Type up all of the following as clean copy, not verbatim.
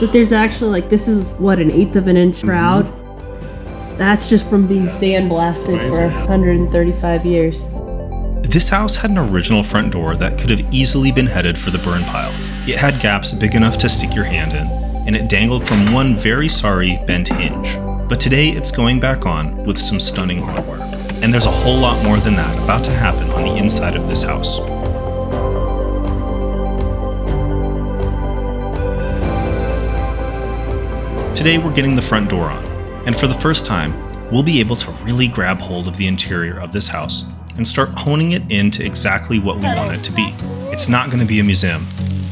But there's actually like, this is what, 1/8 of an inch shroud? That's just from being sandblasted for 135 years. This house had an original front door that could have easily been headed for the burn pile. It had gaps big enough to stick your hand in, and it dangled from one very sorry bent hinge. But today it's going back on with some stunning hardware. And there's a whole lot more than that about to happen on the inside of this house. Today we're getting the front door on, and for the first time, we'll be able to really grab hold of the interior of this house and start honing it into exactly what we want it to be. It's not going to be a museum,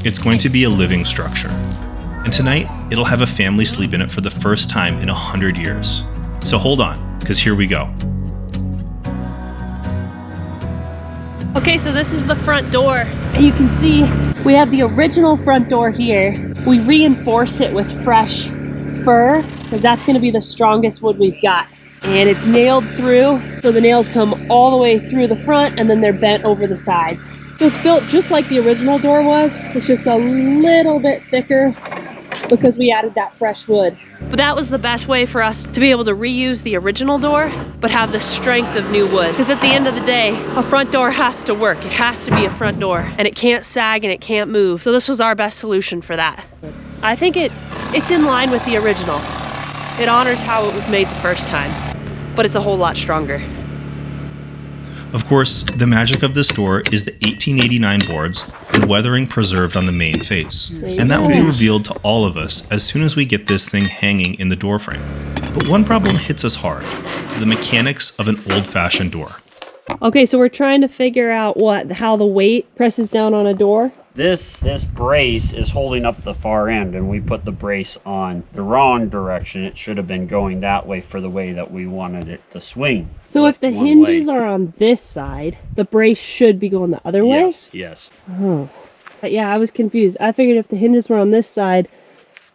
it's going to be a living structure. And tonight, it'll have a family sleep in it for the first time in 100 years. So hold on, because here we go. Okay, so this is the front door. You can see we have the original front door here. We reinforce it with fresh fir, because that's going to be the strongest wood we've got. And it's nailed through, so the nails come all the way through the front and then they're bent over the sides. So it's built just like the original door was. It's just a little bit thicker because we added that fresh wood. But that was the best way for us to be able to reuse the original door, but have the strength of new wood. Because at the end of the day, a front door has to work. It has to be a front door, and it can't sag and it can't move. So this was our best solution for that. I think it's in line with the original. It honors how it was made the first time, but it's a whole lot stronger. Of course, the magic of this door is the 1889 boards and weathering preserved on the main face. And that will be revealed to all of us as soon as we get this thing hanging in the door frame. But one problem hits us hard: the mechanics of an old-fashioned door. Okay, so we're trying to figure out how the weight presses down on a door. This brace is holding up the far end, and we put the brace on the wrong direction. It should have been going that way for the way that we wanted it to swing. So if the hinges are on this side, the brace should be going the other way? Yes, yes. Oh. Yeah, I was confused. I figured if the hinges were on this side,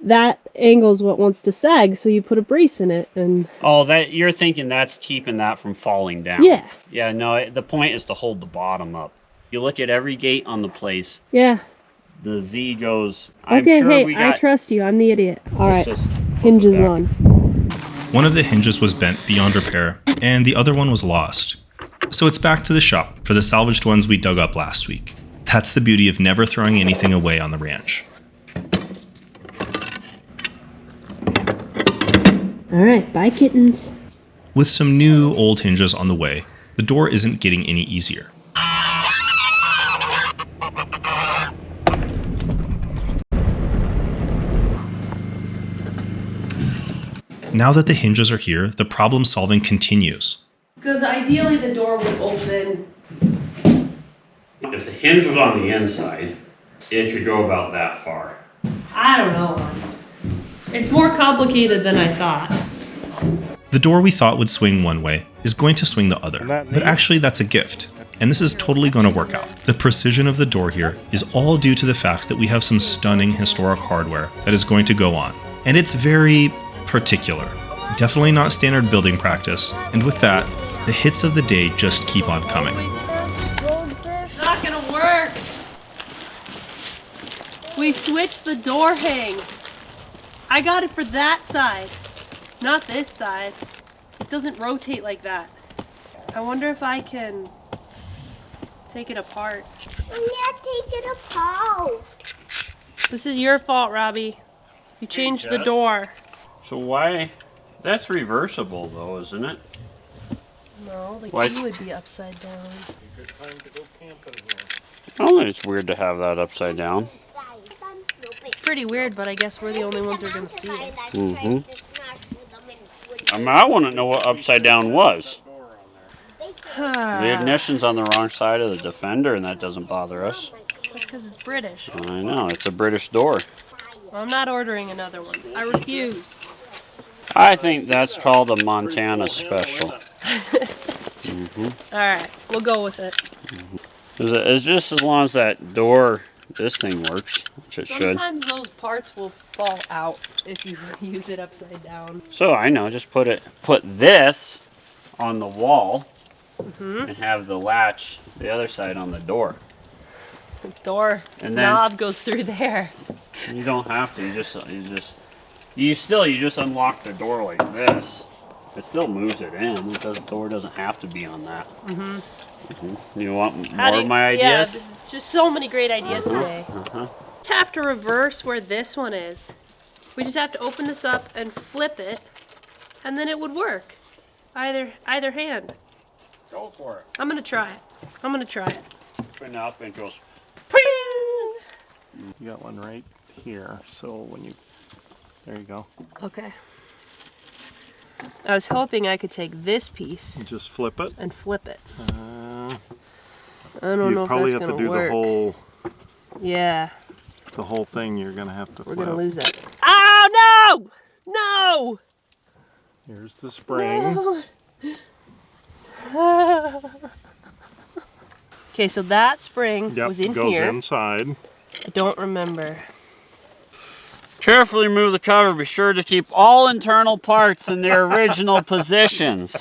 that angle's what wants to sag, so you put a brace in it and... Oh, you're thinking that's keeping that from falling down. Yeah. Yeah, no, the point is to hold the bottom up. You look at every gate on the place. Yeah. The Z goes... Okay, hey, I trust you. I'm the idiot. All right, hinges on. One of the hinges was bent beyond repair, and the other one was lost. So it's back to the shop for the salvaged ones we dug up last week. That's the beauty of never throwing anything away on the ranch. All right, bye kittens. With some new old hinges on the way, the door isn't getting any easier. Now that the hinges are here, the problem solving continues. Because ideally the door would open. If the hinge was on the inside, it could go about that far. I don't know. It's more complicated than I thought. The door we thought would swing one way is going to swing the other, but actually that's a gift, and this is totally going to work out. The precision of the door here is all due to the fact that we have some stunning historic hardware that is going to go on, and it's very particular. Definitely not standard building practice, and with that, the hits of the day just keep on coming. It's not gonna work. We switched the door hang. I got it for that side, not this side. It doesn't rotate like that. I wonder if I can take it apart. I can't take it apart. This is your fault, Robbie. You changed the door. So why? That's reversible though, isn't it? No, the Why? key would be upside down. I don't think it's weird to have that upside down. It's pretty weird, but I guess we're the only ones who are going to see it. Mm-hmm. I mean, I wouldn't know what upside down was. The ignition's on the wrong side of the Defender, and that doesn't bother us. That's because it's British. I know, it's a British door. I'm not ordering another one. I refuse. I think that's called a Montana special. All right, we'll go with it. It's just as long as that door, this thing works, which it should. Sometimes those parts will fall out if you use it upside down. So I know, just put this on the wall and have the latch the other side on the door. The door And then- knob goes through there. You don't have to. You just unlock the door like this. It still moves it in. The door doesn't have to be on that. You want more of my ideas? Yeah, there's just so many great ideas today. Just have to reverse where this one is. We just have to open this up and flip it, and then it would work. Either hand. Go for it. I'm gonna try it. Spin up and it goes. Ping! You got one right here, so when you, there you go. Okay. I was hoping I could take this piece You just flip it. and flip it. I don't You know if probably that's have to gonna do work. Yeah, the whole thing. You're gonna have to we're flip. gonna lose it. Oh no! No! Here's the spring. Okay, so that spring Yep, was in goes here. inside. I don't remember. Carefully remove the cover. Be sure to keep all internal parts in their original positions.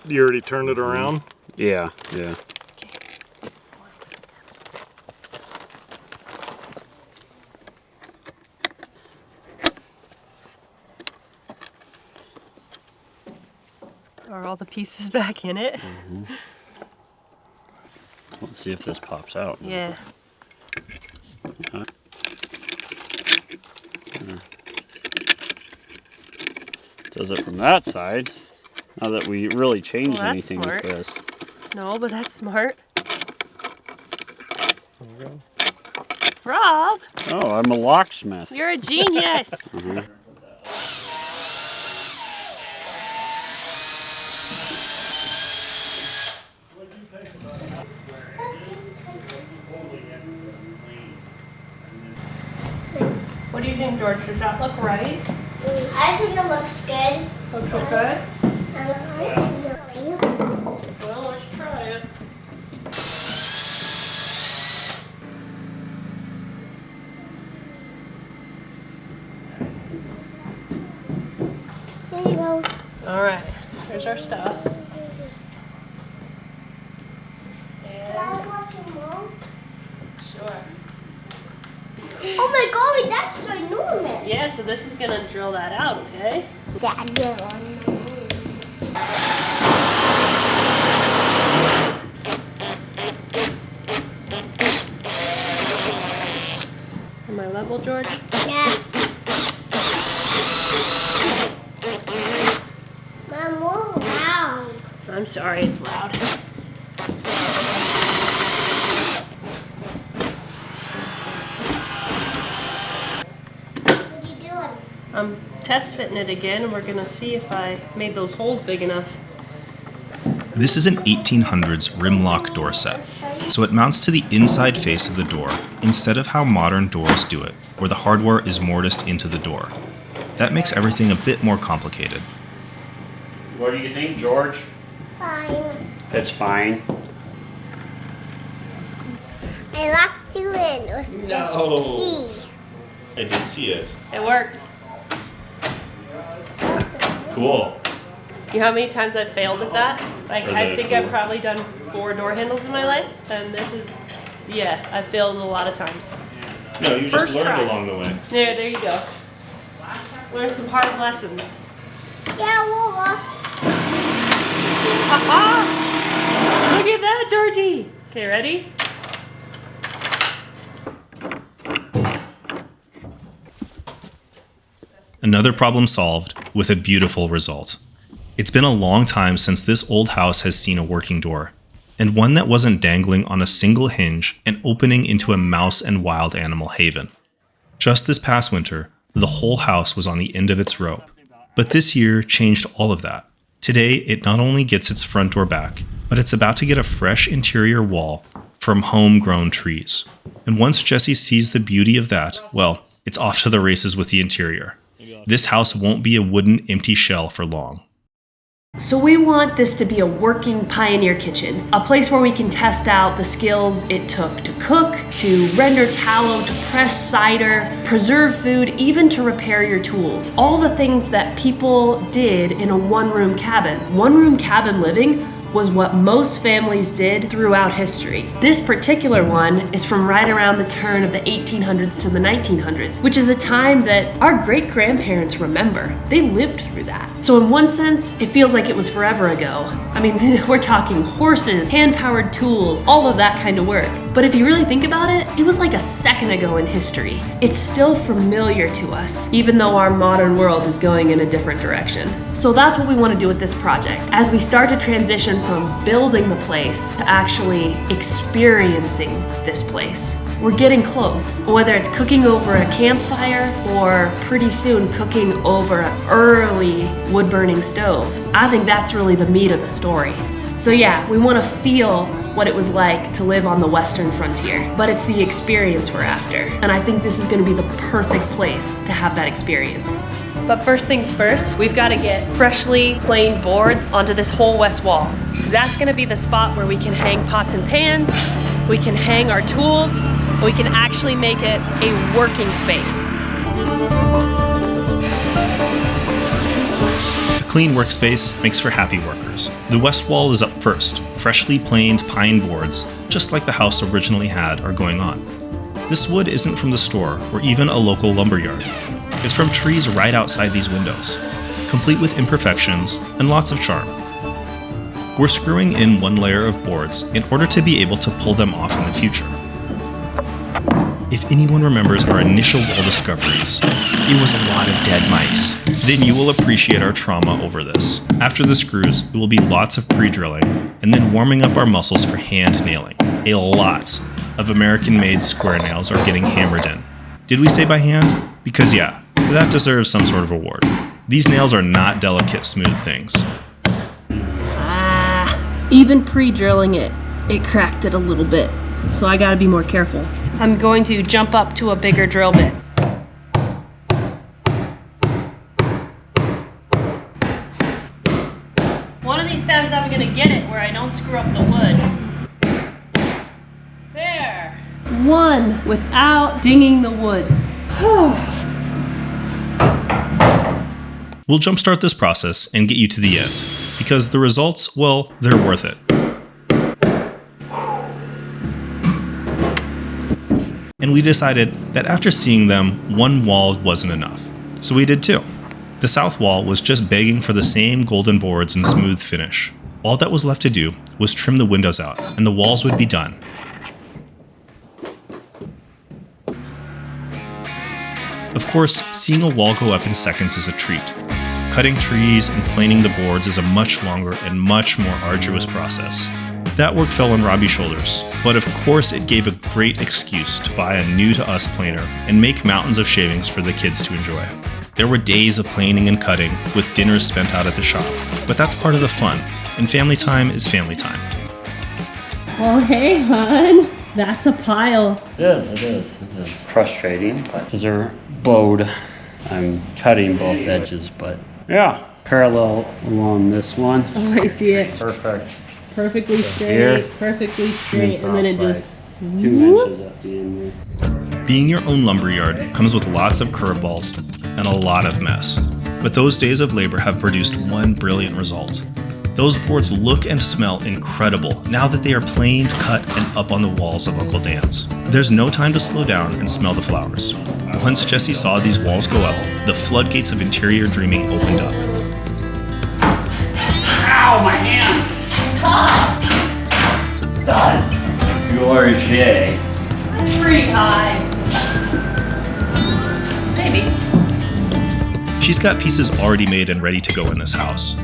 You already turned it around? Yeah. Are all the pieces back in it? Let's see if this pops out. Yeah. Okay. Does it from that side. Now that we really changed Well, that's anything smart. with this. No, but that's smart. Rob, Oh, I'm a locksmith. you're a genius. What do you think, George? Does that look right? I think it looks good. Looks okay. I Well, let's try it. There you go. All right, here's our stuff. Can I watch your mom? Sure. Oh my god, that's enormous. Yeah, so this is gonna drill that out, okay? Dad, you're on. Am I level, George? Yeah. Mom, more loud. I'm sorry, it's loud. What are you doing? I'm test fitting it again, and we're gonna see if I made those holes big enough. This is an 1800s rim lock door set, so it mounts to the inside face of the door instead of how modern doors do it, where the hardware is mortised into the door. That makes everything a bit more complicated. What do you think, George? Fine. It's fine. I locked you in with this key. I did see it. It works. Cool. You know how many times I've failed at that? Like, I think I've probably done 4 door handles in my life, and this is, yeah, I failed a lot of times. No, you First try. the way. There you go. Learn some hard lessons. Yeah, we'll lock. Ha-ha! Look at that, Georgie! Okay, ready? Another problem solved with a beautiful result. It's been a long time since this old house has seen a working door, and one that wasn't dangling on a single hinge and opening into a mouse and wild animal haven. Just this past winter, the whole house was on the end of its rope, but this year changed all of that. Today, it not only gets its front door back, but it's about to get a fresh interior wall from homegrown trees. And once Jesse sees the beauty of that, well, it's off to the races with the interior. This house won't be a wooden empty shell for long. So we want this to be a working pioneer kitchen, a place where we can test out the skills it took to cook, to render tallow, to press cider, preserve food, even to repair your tools. All the things that people did in a one-room cabin. One-room cabin living was what most families did throughout history. This particular one is from right around the turn of the 1800s to the 1900s, which is a time that our great-grandparents remember. They lived through that. So in one sense, it feels like it was forever ago. I mean, we're talking horses, hand-powered tools, all of that kind of work. But if you really think about it, it was like a second ago in history. It's still familiar to us, even though our modern world is going in a different direction. So that's what we want to do with this project. As we start to transition from building the place to actually experiencing this place. We're getting close. Whether it's cooking over a campfire or pretty soon cooking over an early wood-burning stove. I think that's really the meat of the story. So yeah, we want to feel what it was like to live on the western frontier, but it's the experience we're after. And I think this is going to be the perfect place to have that experience. But first things first, we've got to get freshly planed boards onto this whole west wall. That's going to be the spot where we can hang pots and pans, we can hang our tools, we can actually make it a working space. A clean workspace makes for happy workers. The west wall is up first. Freshly planed pine boards, just like the house originally had, are going on. This wood isn't from the store or even a local lumberyard. It's from trees right outside these windows, complete with imperfections and lots of charm. We're screwing in one layer of boards in order to be able to pull them off in the future. If anyone remembers our initial wall discoveries, it was a lot of dead mice. Then you will appreciate our trauma over this. After the screws, it will be lots of pre-drilling, and then warming up our muscles for hand nailing. A lot of American-made square nails are getting hammered in. Did we say by hand? Because yeah, that deserves some sort of award. These nails are not delicate, smooth things. Even pre-drilling it cracked it a little bit. So I gotta be more careful. I'm going to jump up to a bigger drill bit. One of these times I'm gonna get it where I don't screw up the wood. There. One without dinging the wood. We'll jumpstart this process and get you to the end, because the results, well, they're worth it. And we decided that after seeing them, one wall wasn't enough. So we did two. The south wall was just begging for the same golden boards and smooth finish. All that was left to do was trim the windows out, and the walls would be done. Of course, seeing a wall go up in seconds is a treat. Cutting trees and planing the boards is a much longer and much more arduous process. That work fell on Robbie's shoulders, but of course it gave a great excuse to buy a new-to-us planer and make mountains of shavings for the kids to enjoy. There were days of planing and cutting, with dinners spent out at the shop, but that's part of the fun, and family time is family time. Oh, hey, hon. That's a pile. It is. Frustrating, but because they're bowed, I'm cutting both edges, but yeah, parallel along this one. Oh, I see it. Perfect. Perfectly straight, here, perfectly straight, and then it just... 2 inches at the end here. Being your own lumberyard comes with lots of curveballs and a lot of mess. But those days of labor have produced one brilliant result. Those boards look and smell incredible now that they are planed, cut, and up on the walls of Uncle Dan's. There's no time to slow down and smell the flowers. Once Jesse saw these walls go up, the floodgates of interior dreaming opened up. Ow, my hand! That's gorgeous. That's pretty high. Maybe. She's got pieces already made and ready to go in this house.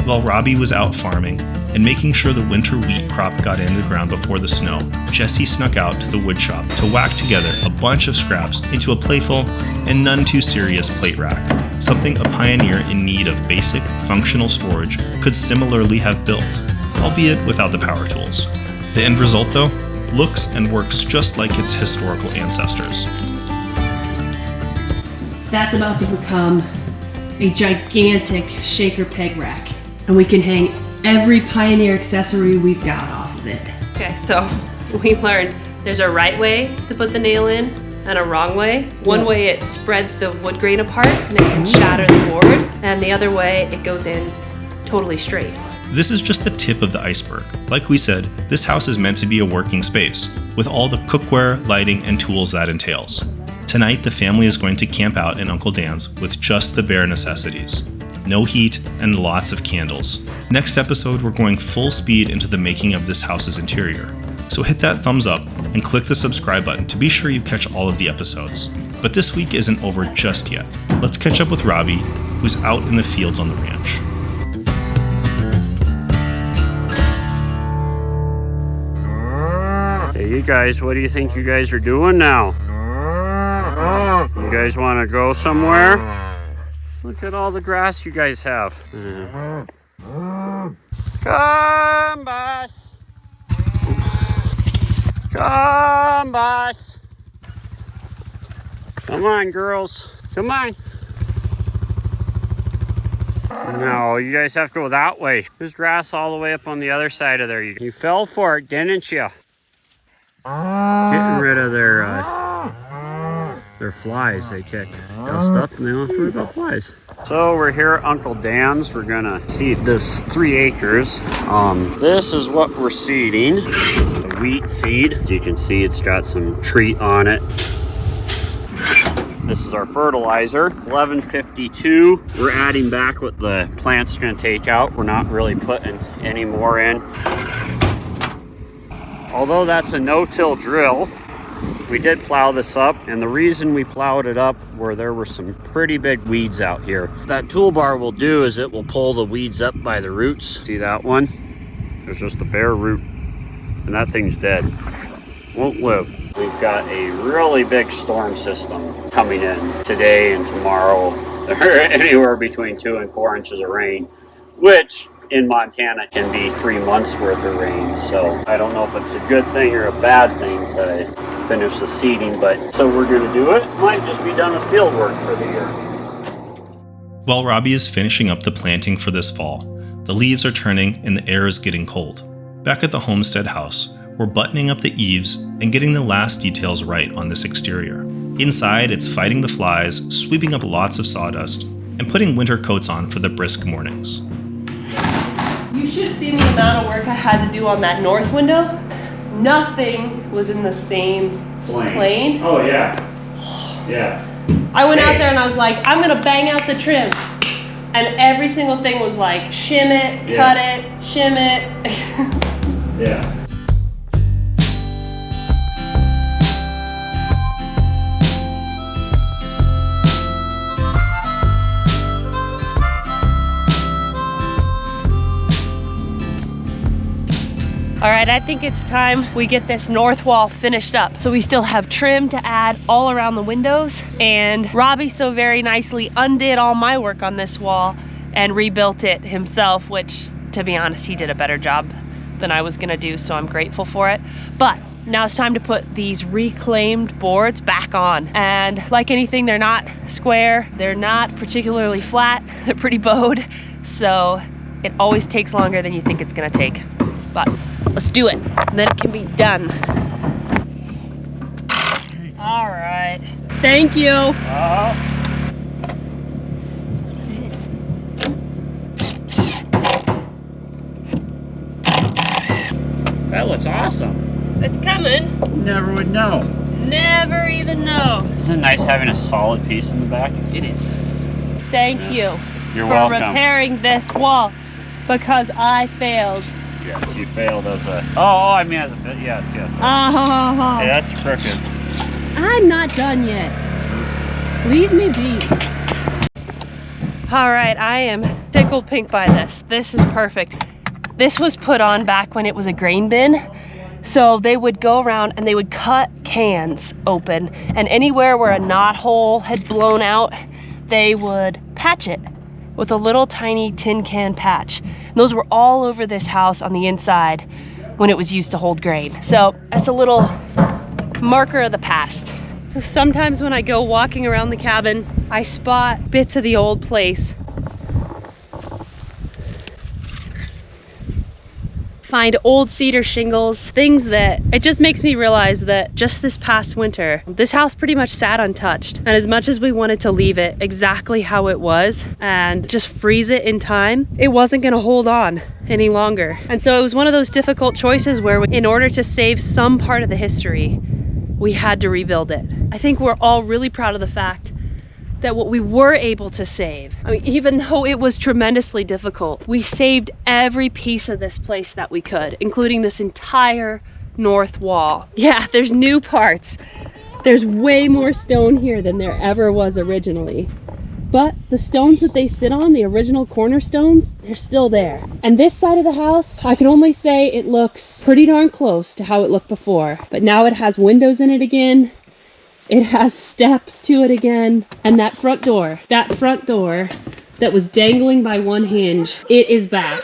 While Robbie was out farming and making sure the winter wheat crop got in the ground before the snow, Jesse snuck out to the wood shop to whack together a bunch of scraps into a playful and none too serious plate rack, something a pioneer in need of basic, functional storage could similarly have built, albeit without the power tools. The end result, though, looks and works just like its historical ancestors. That's about to become a gigantic shaker peg rack, and we can hang every Pioneer accessory we've got off of it. Okay, so we learned there's a right way to put the nail in and a wrong way. One way it spreads the wood grain apart and it can shatter the board, and the other way it goes in totally straight. This is just the tip of the iceberg. Like we said, this house is meant to be a working space, with all the cookware, lighting, and tools that entails. Tonight, the family is going to camp out in Uncle Dan's with just the bare necessities. No heat and lots of candles. Next episode, we're going full speed into the making of this house's interior. So hit that thumbs up and click the subscribe button to be sure you catch all of the episodes. But this week isn't over just yet. Let's catch up with Robbie, who's out in the fields on the ranch. Hey, you guys, what do you think you guys are doing now? You guys want to go somewhere? Look at all the grass you guys have. Come, boss. Come, boss. Come on, girls. Come on. No, you guys have to go that way. There's grass all the way up on the other side of there. You fell for it, didn't you? Getting rid of their flies. They kick dust up and they don't worry about flies. So we're here at Uncle Dan's. We're gonna seed this 3 acres. This is what we're seeding. The wheat seed. As you can see, it's got some treat on it. This is our fertilizer, 1152. We're adding back what the plant's gonna take out. We're not really putting any more in. Although that's a no-till drill, we did plow this up, and the reason we plowed it up were there were some pretty big weeds out here. That toolbar will do is it will pull the weeds up by the roots. See that one? There's just a bare root, and that thing's dead. Won't live. We've got a really big storm system coming in today and tomorrow. Anywhere between 2 and 4 inches of rain, which in Montana can be 3 months worth of rain. So I don't know if it's a good thing or a bad thing to finish the seeding, but so we're gonna do it. Might just be done with field work for the year. While Robbie is finishing up the planting for this fall, the leaves are turning and the air is getting cold. Back at the Homestead house, we're buttoning up the eaves and getting the last details right on this exterior. Inside, it's fighting the flies, sweeping up lots of sawdust, and putting winter coats on for the brisk mornings. You should have seen the amount of work I had to do on that north window. Nothing was in the same plane. Oh yeah. Yeah. I went out there and I was like, I'm gonna bang out the trim. And every single thing was like, shim it, cut it, shim it. Yeah. All right, I think it's time we get this north wall finished up. So we still have trim to add all around the windows, and Robbie so very nicely undid all my work on this wall and rebuilt it himself, which, to be honest, he did a better job than I was gonna do, so I'm grateful for it. But now it's time to put these reclaimed boards back on. And like anything, they're not square, they're not particularly flat, they're pretty bowed, so it always takes longer than you think it's gonna take. But let's do it, and then it can be done. All right. Thank you. That looks awesome. It's coming. Never would know. Never even know. Isn't it nice having a solid piece in the back? It is. Thank you You're for welcome. repairing this wall, because I failed. Yes, you failed as a... Oh, I mean as a bit. Yes. Okay, that's crooked. I'm not done yet. Leave me be. All right, I am tickled pink by this. This is perfect. This was put on back when it was a grain bin. So they would go around and they would cut cans open, and anywhere where a knot hole had blown out, they would patch it with a little tiny tin can patch. And those were all over this house on the inside when it was used to hold grain. So that's a little marker of the past. So sometimes when I go walking around the cabin, I spot bits of the old place. find old cedar shingles, things that it just makes me realize that just this past winter, this house pretty much sat untouched. And as much as we wanted to leave it exactly how it was and just freeze it in time, it wasn't gonna hold on any longer. And so it was one of those difficult choices where in order to save some part of the history, we had to rebuild it. I think we're all really proud of the fact that what we were able to save, I mean, even though it was tremendously difficult, we saved every piece of this place that we could, including this entire north wall. Yeah, there's new parts. There's way more stone here than there ever was originally. But the stones that they sit on, the original cornerstones, they're still there. And this side of the house, I can only say it looks pretty darn close to how it looked before. But now it has windows in it again. It has steps to it again. And that front door that was dangling by one hinge, it is back.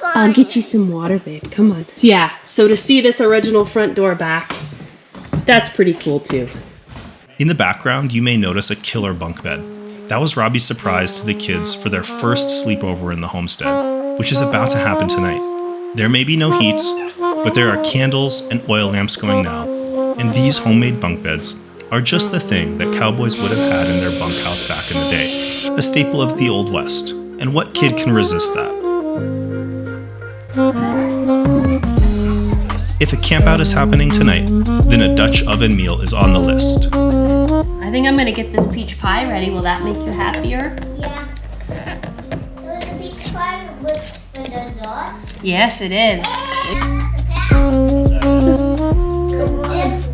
I'll get you some water, babe. Come on. Yeah, so to see this original front door back, that's pretty cool too. In the background, you may notice a killer bunk bed. That was Robbie's surprise to the kids for their first sleepover in the homestead, which is about to happen tonight. There may be no heat, but there are candles and oil lamps going now, and these homemade bunk beds are just the thing that cowboys would have had in their bunkhouse back in the day, a staple of the Old West. And what kid can resist that? If a campout is happening tonight, then a Dutch oven meal is on the list. I think I'm gonna get this peach pie ready. Will that make you happier? Yeah. So the peach pie with the dessert? Yes, it is.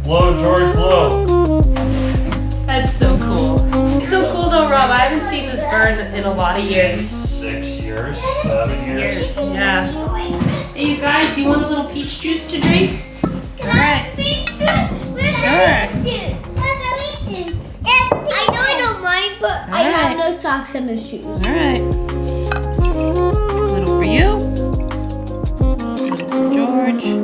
Blow, George, blow. That's so cool. It's so cool though, Rob. I haven't seen this burn in a lot of years. 6 years, 6 years, yeah. Hey, you guys, do you want a little peach juice to drink? All right. Peach juice. Where's the peach juice? I know I don't mind, but I have no socks and no shoes. All right. A little for you. A little for George.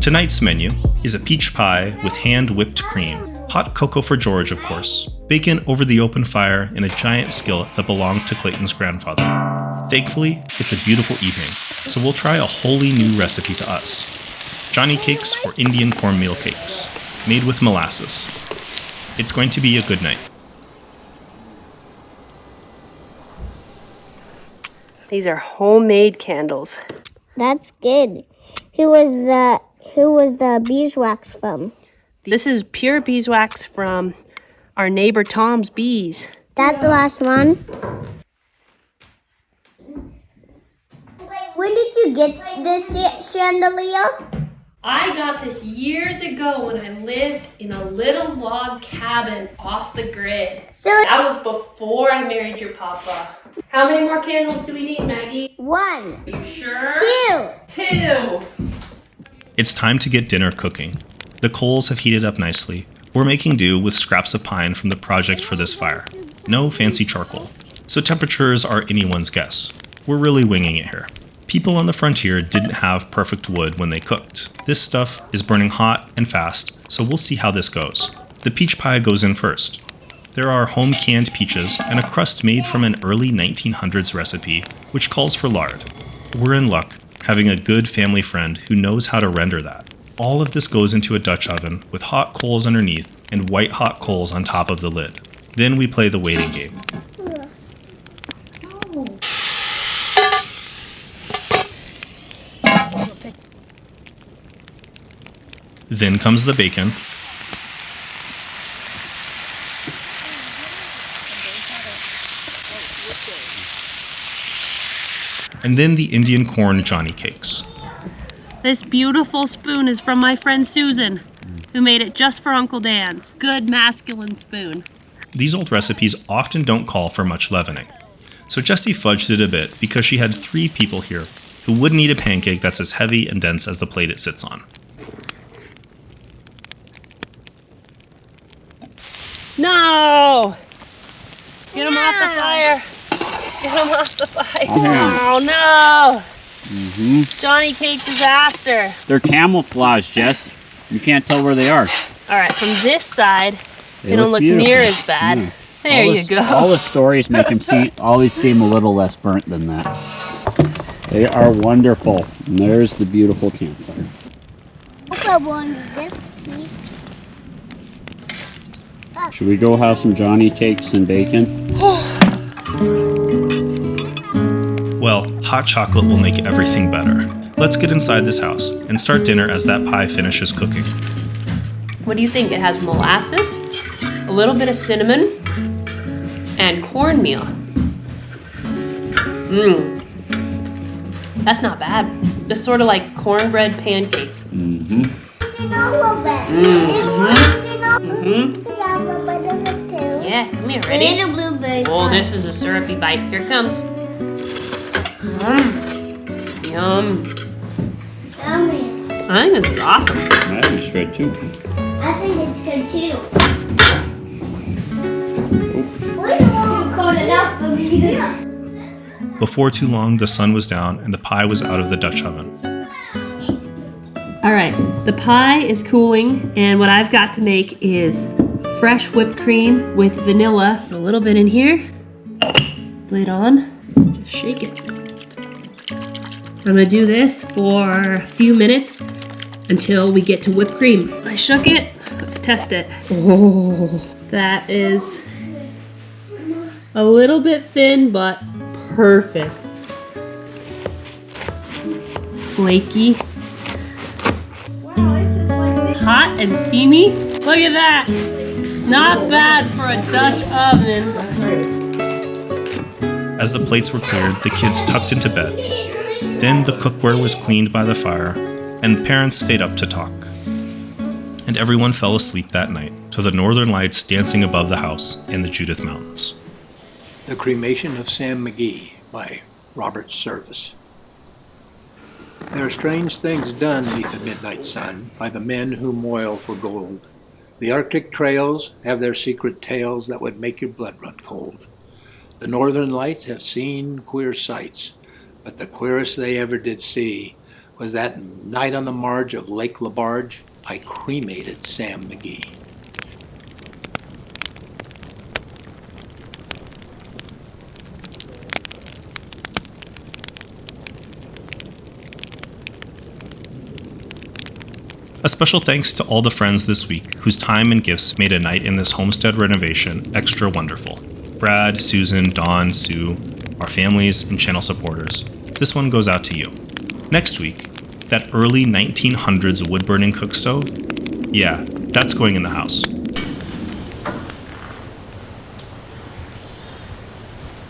Tonight's menu is a peach pie with hand-whipped cream, hot cocoa for George, of course, bacon over the open fire in a giant skillet that belonged to Clayton's grandfather. Thankfully, it's a beautiful evening, so we'll try a wholly new recipe to us. Johnny cakes or Indian cornmeal cakes, made with molasses. It's going to be a good night. These are homemade candles. That's good. Who was the beeswax from? This is pure beeswax from our neighbor Tom's bees. That's the last one. When did you get this chandelier? I got this years ago when I lived in a little log cabin off the grid. So that was before I married your papa. How many more candles do we need, Maggie? 1, Are you sure? 2. It's time to get dinner cooking. The coals have heated up nicely. We're making do with scraps of pine from the project for this fire. No fancy charcoal. So temperatures are anyone's guess. We're really winging it here. People on the frontier didn't have perfect wood when they cooked. This stuff is burning hot and fast, so we'll see how this goes. The peach pie goes in first. There are home-canned peaches and a crust made from an early 1900s recipe, which calls for lard. We're in luck, having a good family friend who knows how to render that. All of this goes into a Dutch oven with hot coals underneath and white hot coals on top of the lid. Then we play the waiting game. Then comes the bacon. And then the Indian corn Johnny cakes. This beautiful spoon is from my friend Susan, who made it just for Uncle Dan's. Good masculine spoon. These old recipes often don't call for much leavening. So Jessie fudged it a bit because she had 3 people here who wouldn't eat a pancake that's as heavy and dense as the plate it sits on. No! Get him off the fire. Get him off the fire. Oh no! Johnny cake disaster. They're camouflaged, Jess. You can't tell where they are. All right, from this side, they don't look near as bad. Yeah. There you go. All the stories make them always seem a little less burnt than that. They are wonderful. And there's the beautiful campfire. I want this piece. Should we go have some Johnny cakes and bacon? Well, hot chocolate will make everything better. Let's get inside this house and start dinner as that pie finishes cooking. What do you think? It has molasses, a little bit of cinnamon, and cornmeal. That's not bad. It's sort of like cornbread pancake. Mm-hmm. Yeah, come here, ready? And a blueberry. Oh, this is a syrupy bite. Here it comes. Yum. Yummy. I think this is awesome. That is good too. I think it's good too. We don't cold enough for me. Before too long, the sun was down and the pie was out of the Dutch oven. All right, the pie is cooling, and what I've got to make is fresh whipped cream with vanilla. A little bit in here. Lid on. Just shake it. I'm gonna do this for a few minutes until we get to whipped cream. I shook it. Let's test it. Oh, that is a little bit thin, but perfect. Flaky. Hot and steamy. Look at that. Not bad for a Dutch oven. As the plates were cleared, the kids tucked into bed. Then the cookware was cleaned by the fire, and the parents stayed up to talk. And everyone fell asleep that night to the northern lights dancing above the house in the Judith Mountains. The Cremation of Sam McGee by Robert Service. There are strange things done beneath the midnight sun by the men who moil for gold. The Arctic trails have their secret tales that would make your blood run cold. The northern lights have seen queer sights, but the queerest they ever did see was that night on the marge of Lake Labarge, I cremated Sam McGee. A special thanks to all the friends this week whose time and gifts made a night in this homestead renovation extra wonderful. Brad, Susan, Dawn, Sue, our families, and channel supporters. This one goes out to you. Next week, that early 1900s wood-burning cook stove? Yeah, that's going in the house.